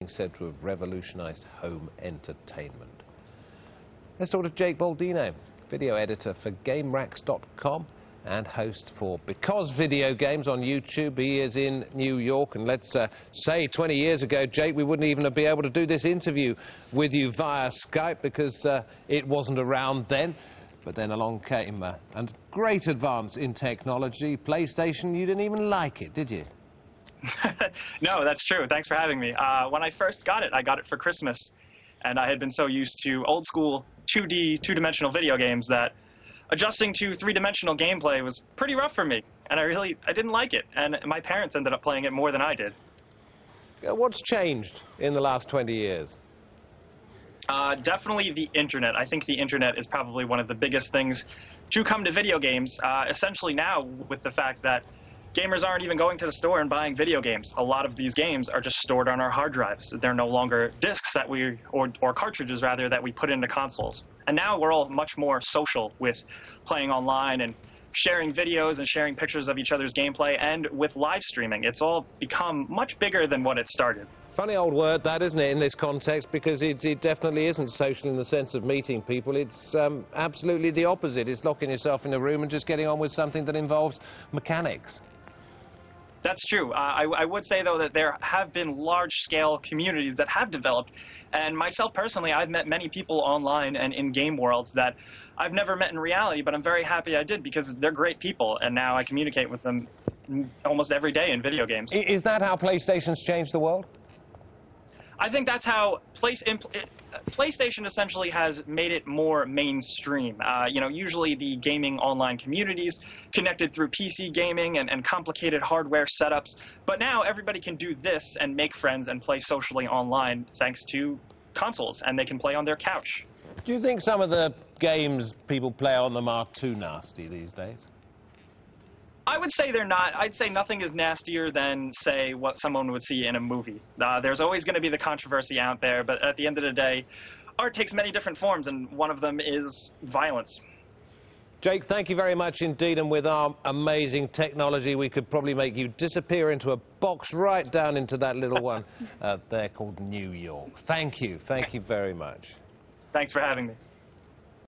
said to have revolutionized home entertainment. Let's talk to Jake Baldino, video editor for GameRacks.com and host for Because Video Games on YouTube. He is in New York, and let's say 20 years ago, Jake, we wouldn't even be able to do this interview with you via Skype because it wasn't around then. But then along came a great advance in technology. PlayStation, you didn't even like it, did you? No, that's true. Thanks for having me. When I first got it, I got it for Christmas, and I had been so used to old school 2D, two-dimensional video games that adjusting to three-dimensional gameplay was pretty rough for me, and I didn't like it, and my parents ended up playing it more than I did. What's changed in the last 20 years? Definitely the internet. I think the internet is probably one of the biggest things to come to video games, essentially now with the fact that gamers aren't even going to the store and buying video games. A lot of these games are just stored on our hard drives. They're no longer discs that or cartridges rather, that we put into consoles. And now we're all much more social with playing online and sharing videos and sharing pictures of each other's gameplay, and with live streaming. It's all become much bigger than what it started. Funny old word that, isn't it, in this context, because it definitely isn't social in the sense of meeting people. It's absolutely the opposite. It's locking yourself in a room and just getting on with something that involves mechanics. That's true. I would say, though, that there have been large-scale communities that have developed, and myself personally, I've met many people online and in game worlds that I've never met in reality, but I'm very happy I did because they're great people, and now I communicate with them almost every day in video games. Is that how PlayStation's changed the world? I think that's how PlayStation essentially has made it more mainstream. You know, usually the gaming online communities connected through PC gaming and complicated hardware setups, but now everybody can do this and make friends and play socially online thanks to consoles, and they can play on their couch. Do you think some of the games people play on them are too nasty these days? I would say they're not. I'd say nothing is nastier than, say, what someone would see in a movie. There's always going to be the controversy out there, but at the end of the day, art takes many different forms, and one of them is violence. Jake, thank you very much indeed, and with our amazing technology, we could probably make you disappear into a box right down into that little one there called New York. Thank you very much. Thanks for having me.